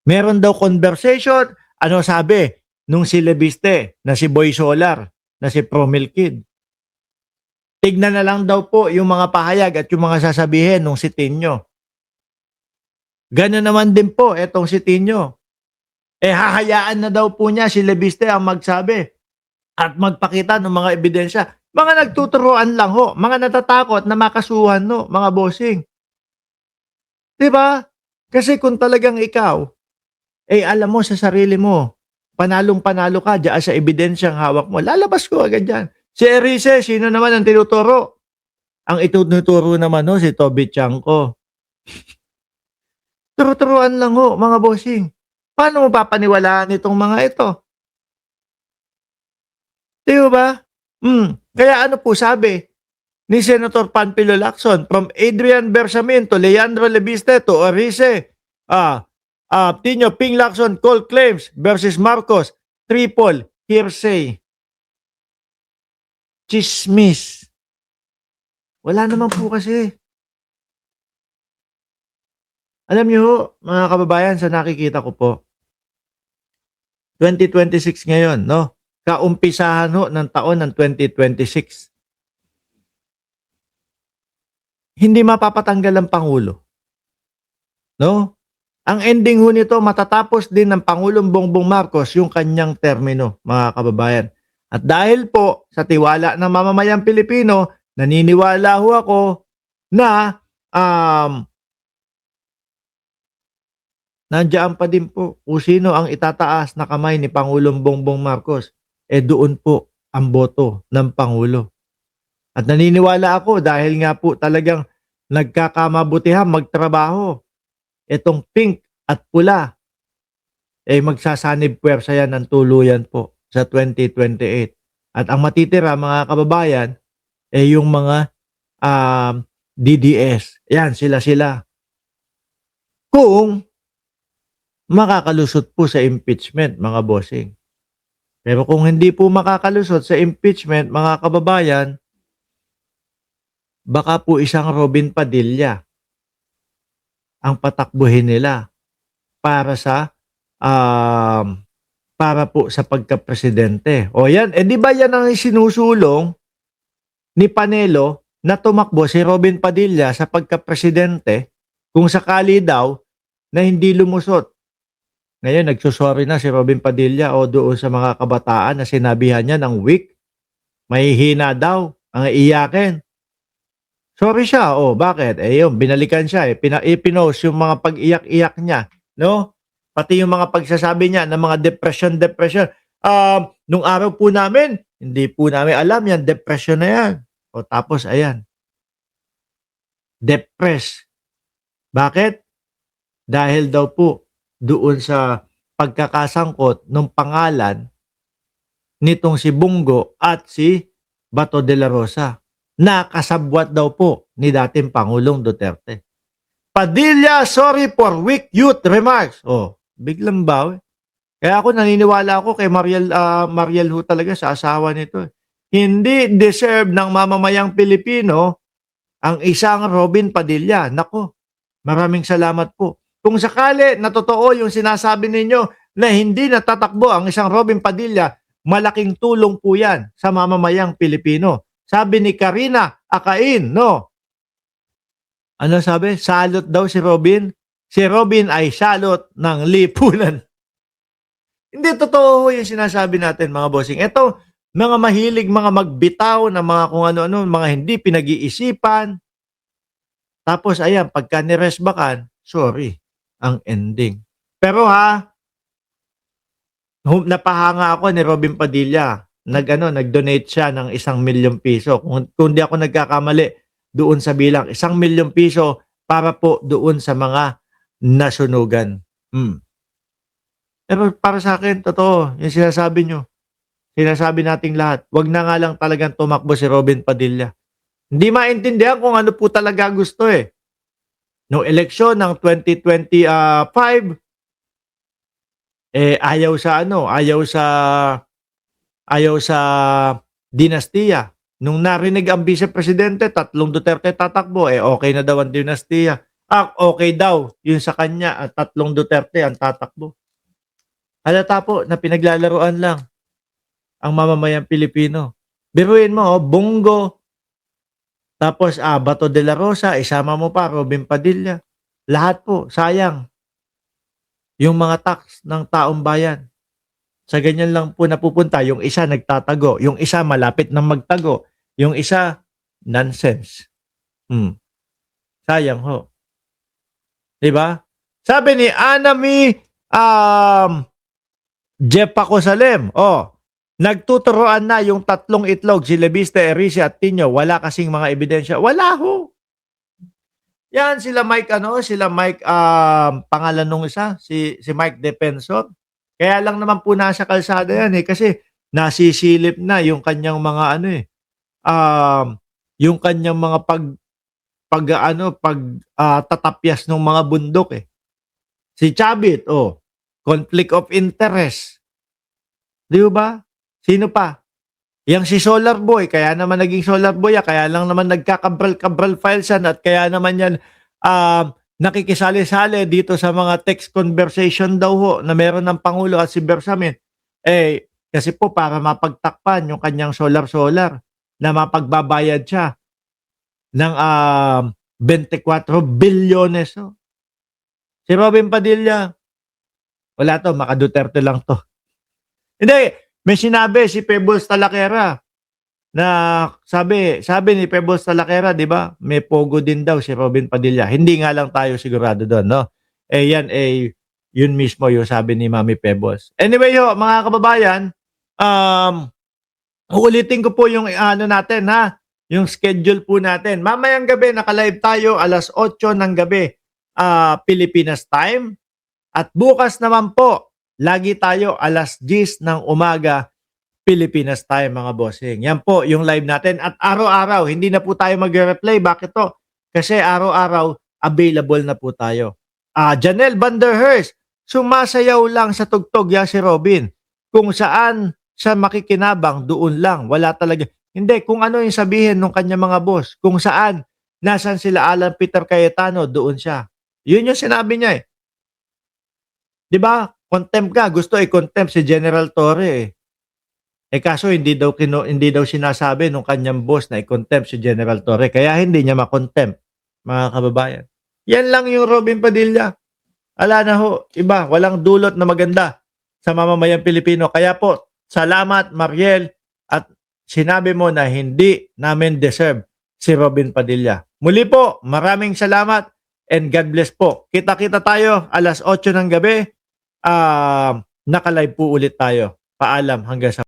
Meron daw conversation, ano sabi nung si Lebiste, na si Boy Solar, na si Promil Kid. Tignan na lang daw po yung mga pahayag at yung mga sasabihin nung si Tinyo. Gano'n naman din po etong si Tinyo. Hahayaan na daw po niya si Lebiste ang magsabi at magpakita ng mga ebidensya. Mga nagtuturuan lang ho, mga natatakot na makasuhan no, mga bossing. 'Di ba? Kasi kung talagang ikaw, alam mo sa sarili mo, panalong-panalo ka diyan sa ebidensyang hawak mo, lalabas ko agad yan. Si Erice, sino naman ang tinuturo? Ang itinuturo naman ho, si Toby Chanko. Turo-turuan lang ho, mga bossing. Paano mo papaniwalaan itong mga ito? Di ba? Kaya ano po sabi ni Senator Panfilo Lacson, from Adrian Bersamin to Leandro Lebiste to Orice, Tino Ping Lacson call claims versus Marcos, triple hearsay. Chismis. Wala naman po kasi. Alam niyo ho, mga kababayan, sa nakikita ko po, 2026 ngayon, no? Kaumpisahan ho ng taon ng 2026. Hindi mapapatanggal ang Pangulo. No? Ang ending ho nito, matatapos din ng Pangulong Bongbong Marcos yung kanyang termino, mga kababayan. At dahil po sa tiwala ng mamamayang Pilipino, naniniwala ho ako na nandiyan pa din po kung sino ang itataas na kamay ni Pangulong Bongbong Marcos. Doon po ang boto ng Pangulo. At naniniwala ako dahil nga po talagang nagkakamabutihan magtrabaho. Itong pink at pula, magsasanib puwersa yan ng tuluyan po sa 2028. At ang matitira, mga kababayan, yung mga DDS. Yan, sila-sila. Kung makakalusot po sa impeachment, mga bossing. Pero kung hindi po makakalusot sa impeachment, mga kababayan, baka po isang Robin Padilla ang patakbuhin nila para po sa pagka-presidente. O yan, di ba yan ang sinusulong ni Panelo na tumakbo si Robin Padilla sa pagka-presidente kung sakali daw na hindi lumusot. Ngayon, nagsusorry na si Robin Padilla o doon sa mga kabataan na sinabihan niya ng weak. Mahihina daw ang iyakin. Sorry siya. Bakit? Yun, binalikan siya. Pinost yung mga pag-iyak-iyak niya. No? Pati yung mga pagsasabi niya ng mga depression. Nung araw po namin, hindi po namin alam yan. Depression na yan. Tapos, ayan. Depressed. Bakit? Dahil daw po doon sa pagkakasangkot ng pangalan nitong si Bungo at si Bato de la Rosa na kasabwat daw po ni dating Pangulong Duterte. Padilla, sorry for weak youth remarks. Biglang bawi. Kaya ako naniniwala ako kay Mariel ho talaga sa asawa nito. Hindi deserve ng mamamayang Pilipino ang isang Robin Padilla. Nako, maraming salamat po. Kung sakali na totoo yung sinasabi ninyo na hindi natatakbo ang isang Robin Padilla, malaking tulong po yan sa mamamayang Pilipino. Sabi ni Karina Akain, no? Ano sabi? Salot daw si Robin. Si Robin ay salot ng lipunan. Hindi totoo yung sinasabi natin, mga bossing. Ito, mga mahilig, mga magbitaw na mga kung ano-ano, mga hindi pinag-iisipan. Tapos, ayan, pagka niresbakan, sorry, ang ending. Pero napahanga ako ni Robin Padilla. Nag-donate siya ng 1,000,000 piso. Kung di ako nagkakamali, doon sa bilang 1,000,000 piso para po doon sa mga nasunugan. Pero para sa akin, totoo, yung sinasabi nyo. Sinasabi nating lahat, wag na nga lang talagang tumakbo si Robin Padilla. Hindi maintindihan kung ano po talaga gusto Noong eleksyon ng 2025, ayaw sa dinastiya. Nung narinig ang vice-presidente, 3 Duterte tatakbo, okay na daw ang dinastiya. Okay daw yun sa kanya at 3 Duterte ang tatakbo. Halata po na pinaglalaruan lang ang mamamayang Pilipino. Biruin mo, Bongo, tapos Bato de la Rosa, isama mo pa Robin Padilla. Lahat po, sayang. Yung mga tax ng taong bayan. Sa ganyan lang po napupunta. Yung isa nagtatago, yung isa malapit na magtago, yung isa nonsense. Sayang ho. 'Di ba? Sabi ni Anami Jeff Pacosalem, nagtuturoan na yung tatlong itlog, si Leviste, Erice at Tino. Wala kasing mga ebidensya. Wala ho. Yan sila Mike pangalan nung isa, si Mike Defensor. Kaya lang naman po nasa kalsada yan kasi nasisilip na yung kanyang mga yung kanyang mga tatapyas ng mga bundok Si Chavit, conflict of interest. Di ba? Sino pa? Yang si Solar Boy, kaya naman naging Solar Boy, kaya lang naman nagkakabral-kabral files yan at kaya naman yan nakikisali-sali dito sa mga text conversation daw ho na meron ng Pangulo at si Bersamin. Kasi po para mapagtakpan yung kanyang solar na mapagbabayad siya ng 24 bilyones. Si Robin Padilla, wala to, maka Duterte lang to. Hindi, may sinabi si Pebbles Talaquera na sabi ni Pebbles Talaquera, di ba? May pogo din daw si Robin Padilla. Hindi nga lang tayo sigurado doon, no? Yun mismo yung sabi ni Mami Pebbles. Anyway, mga kababayan, uulitin ko po yung natin, ha? Yung schedule po natin. Mamayang gabi, naka-live tayo, 8:00 ng gabi, Pilipinas time. At bukas naman po, lagi tayo 10:00 ng umaga, Pilipinas time, mga bossing. Yan po yung live natin. At araw-araw, hindi na po tayo magre-replay. Bakit to? Kasi araw-araw, available na po tayo. Janelle Vanderhurst, sumasayaw lang sa tugtog ya si Robin. Kung saan siya makikinabang, doon lang. Wala talaga. Hindi, kung ano yung sabihin ng kanya mga boss. Kung saan, nasan sila Alan Peter Cayetano, doon siya. Yun yung sinabi niya Di ba? Contempt ka. Gusto i-contempt si General Torre kaso hindi daw sinasabi nung kanyang boss na i-contempt si General Torre. Kaya hindi niya ma-contempt, mga kababayan. Yan lang yung Robin Padilla. Ala na ho, iba, walang dulot na maganda sa mamamayang Pilipino. Kaya po, salamat Mariel at sinabi mo na hindi namin deserve si Robin Padilla. Muli po, maraming salamat and God bless po. Kita-kita tayo 8:00 ng gabi. Naka-live po ulit tayo. Paalam hanggang sa